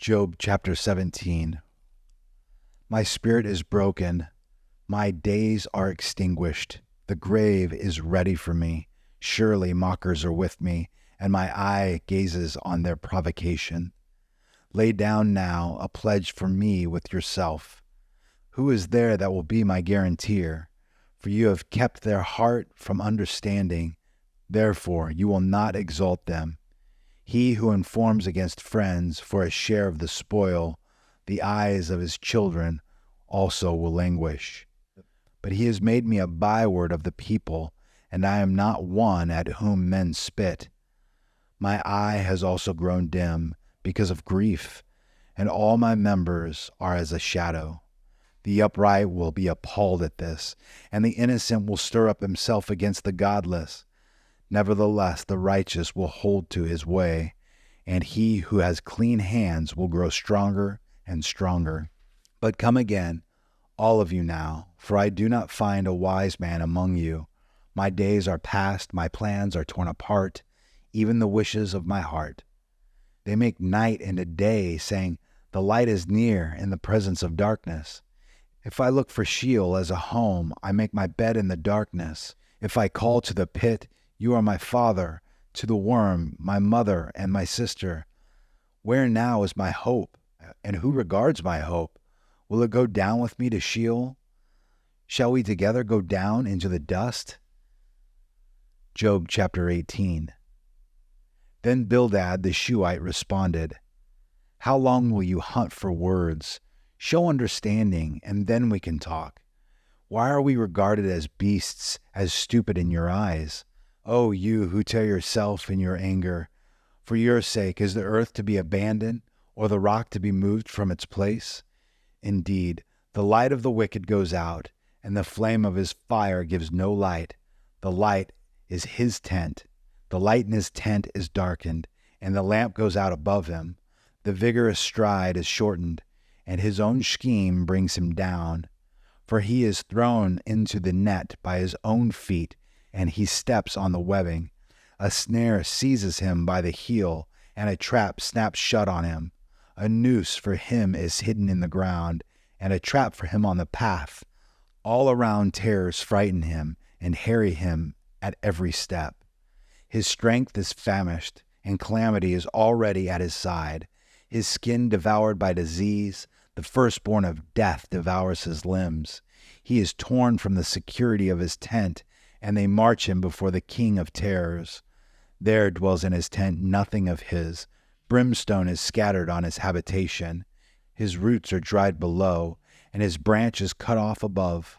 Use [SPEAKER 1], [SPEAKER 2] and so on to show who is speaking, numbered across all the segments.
[SPEAKER 1] Job chapter 17. My spirit is broken. My days are extinguished. The grave is ready for me. Surely mockers are with me, and my eye gazes on their provocation. Lay down now a pledge for me with yourself. Who is there that will be my guarantor? For you have kept their heart from understanding. Therefore you will not exalt them. He who informs against friends for a share of the spoil, the eyes of his children also will languish. But he has made me a byword of the people, and I am not one at whom men spit. My eye has also grown dim because of grief, and all my members are as a shadow. The upright will be appalled at this, and the innocent will stir up himself against the godless. Nevertheless, the righteous will hold to his way, and he who has clean hands will grow stronger and stronger. But come again, all of you now, for I do not find a wise man among you. My days are past, my plans are torn apart, even the wishes of my heart. They make night into day, saying, the light is near in the presence of darkness. If I look for Sheol as a home, I make my bed in the darkness. If I call to the pit, you are my father, to the worm, my mother and my sister. Where now is my hope? And who regards my hope? Will it go down with me to Sheol? Shall we together go down into the dust? Job chapter 18. Then Bildad the Shuhite responded, How long will you hunt for words? Show understanding, and then we can talk. Why are we regarded as beasts, as stupid in your eyes? O you who tear yourself in your anger, for your sake is the earth to be abandoned, or the rock to be moved from its place? Indeed, the light of the wicked goes out, and the flame of his fire gives no light. The light is his tent. The light in his tent is darkened, and the lamp goes out above him. The vigorous stride is shortened, and his own scheme brings him down. For he is thrown into the net by his own feet, and he steps on the webbing. A snare seizes him by the heel, and a trap snaps shut on him. A noose for him is hidden in the ground, and a trap for him on the path. All around terrors frighten him, and harry him at every step. His strength is famished, and calamity is already at his side. His skin devoured by disease, the firstborn of death devours his limbs. He is torn from the security of his tent, and they march him before the king of terrors. There dwells in his tent nothing of his. Brimstone is scattered on his habitation. His roots are dried below, and his branches cut off above.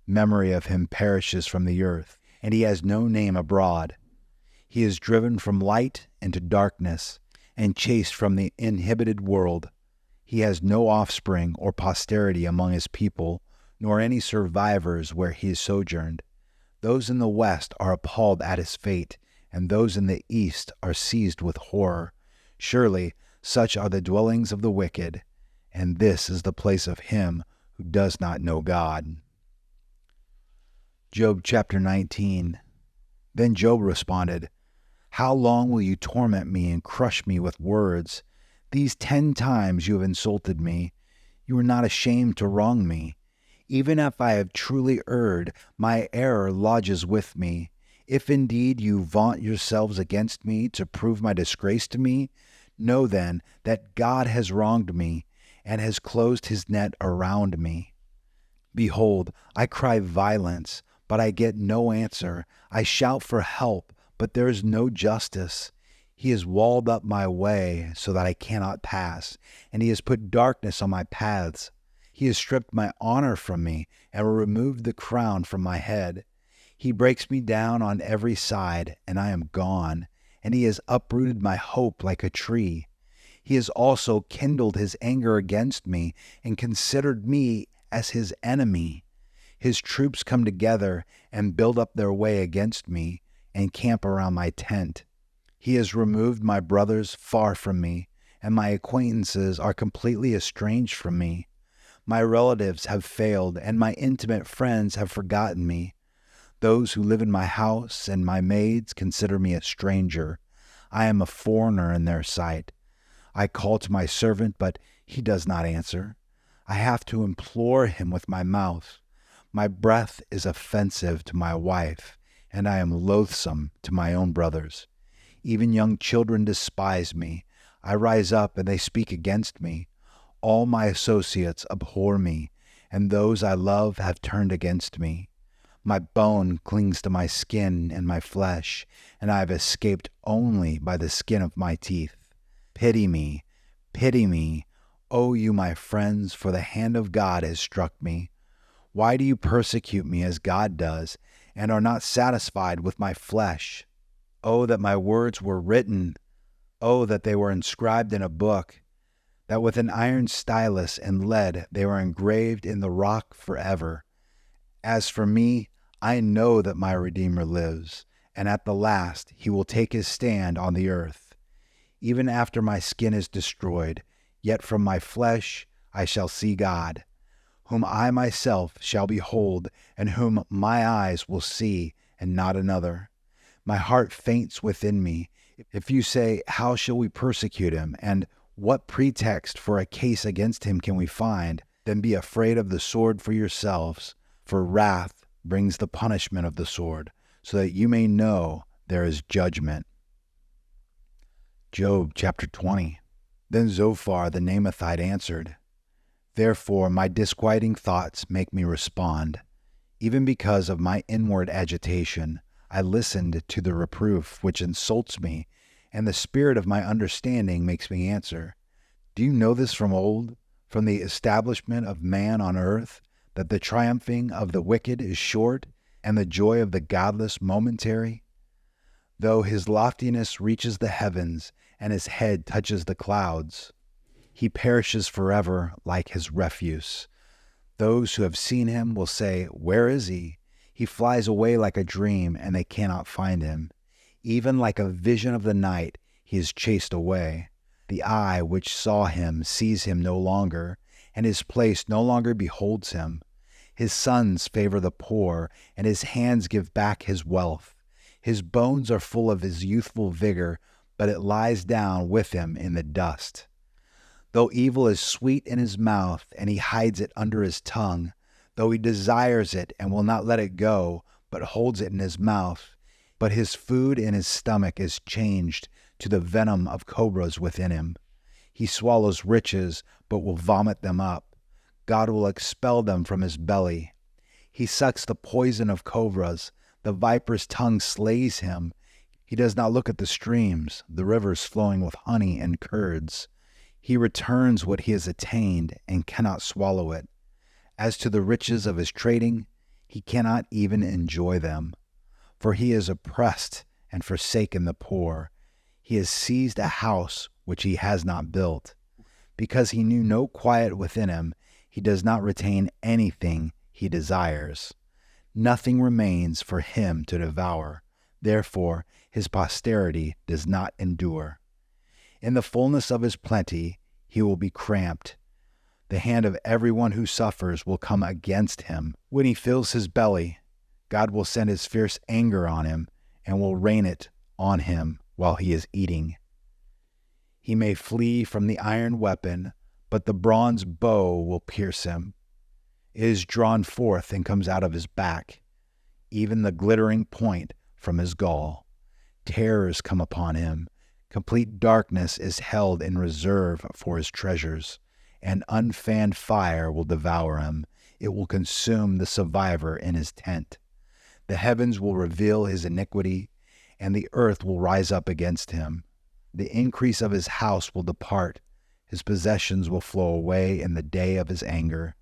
[SPEAKER 1] Memory of him perishes from the earth, and he has no name abroad. He is driven from light into darkness, and chased from the inhabited world. He has no offspring or posterity among his people, nor any survivors where he sojourned. Those in the west are appalled at his fate, and those in the east are seized with horror. Surely such are the dwellings of the wicked, and this is the place of him who does not know God. Job chapter 19. Then Job responded, How long will you torment me and crush me with words? These 10 times you have insulted me. You are not ashamed to wrong me. Even if I have truly erred, my error lodges with me. If indeed you vaunt yourselves against me to prove my disgrace to me, know then that God has wronged me and has closed his net around me. Behold, I cry violence, but I get no answer. I shout for help, but there is no justice. He has walled up my way so that I cannot pass, and he has put darkness on my paths. He has stripped my honor from me and removed the crown from my head. He breaks me down on every side, and I am gone, and he has uprooted my hope like a tree. He has also kindled his anger against me and considered me as his enemy. His troops come together and build up their way against me and camp around my tent. He has removed my brothers far from me, and my acquaintances are completely estranged from me. My relatives have failed, and my intimate friends have forgotten me. Those who live in my house and my maids consider me a stranger. I am a foreigner in their sight. I call to my servant, but he does not answer. I have to implore him with my mouth. My breath is offensive to my wife, and I am loathsome to my own brothers. Even young children despise me. I rise up, and they speak against me. All my associates abhor me, and those I love have turned against me. My bone clings to my skin and my flesh, and I have escaped only by the skin of my teeth. Pity me, O you my friends, for the hand of God has struck me. Why do you persecute me as God does, and are not satisfied with my flesh? Oh, that my words were written! Oh, that they were inscribed in a book, that with an iron stylus and lead they were engraved in the rock forever. As for me, I know that my Redeemer lives, and at the last he will take his stand on the earth. Even after my skin is destroyed, yet from my flesh I shall see God, whom I myself shall behold, and whom my eyes will see, and not another. My heart faints within me. If you say, how shall we persecute him, and what pretext for a case against him can we find? Then be afraid of the sword for yourselves, for wrath brings the punishment of the sword, so that you may know there is judgment. Job chapter 20. Then Zophar the Naamathite answered, Therefore my disquieting thoughts make me respond. Even because of my inward agitation, I listened to the reproof which insults me, and the spirit of my understanding makes me answer. Do you know this from old, from the establishment of man on earth, that the triumphing of the wicked is short, and the joy of the godless momentary? Though his loftiness reaches the heavens, and his head touches the clouds, he perishes forever like his refuse. Those who have seen him will say, Where is he? He flies away like a dream, and they cannot find him. Even like a vision of the night, he is chased away. The eye which saw him sees him no longer, and his place no longer beholds him. His sons favor the poor, and his hands give back his wealth. His bones are full of his youthful vigor, but it lies down with him in the dust. Though evil is sweet in his mouth, and he hides it under his tongue, though he desires it and will not let it go, but holds it in his mouth, but his food in his stomach is changed to the venom of cobras within him. He swallows riches, but will vomit them up. God will expel them from his belly. He sucks the poison of cobras. The viper's tongue slays him. He does not look at the streams, the rivers flowing with honey and curds. He returns what he has attained and cannot swallow it. As to the riches of his trading, he cannot even enjoy them. For he has oppressed and forsaken the poor. He has seized a house which he has not built. Because he knew no quiet within him, he does not retain anything he desires. Nothing remains for him to devour. Therefore, his posterity does not endure. In the fullness of his plenty, he will be cramped. The hand of everyone who suffers will come against him. When he fills his belly, God will send his fierce anger on him and will rain it on him while he is eating. He may flee from the iron weapon, but the bronze bow will pierce him. It is drawn forth and comes out of his back, even the glittering point from his gall. Terrors come upon him. Complete darkness is held in reserve for his treasures. An unfanned fire will devour him. It will consume the survivor in his tent. The heavens will reveal his iniquity, and the earth will rise up against him. The increase of his house will depart. His possessions will flow away in the day of his anger.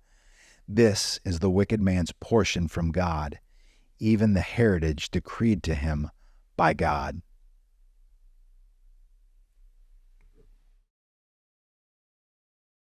[SPEAKER 1] This is the wicked man's portion from God, even the heritage decreed to him by God.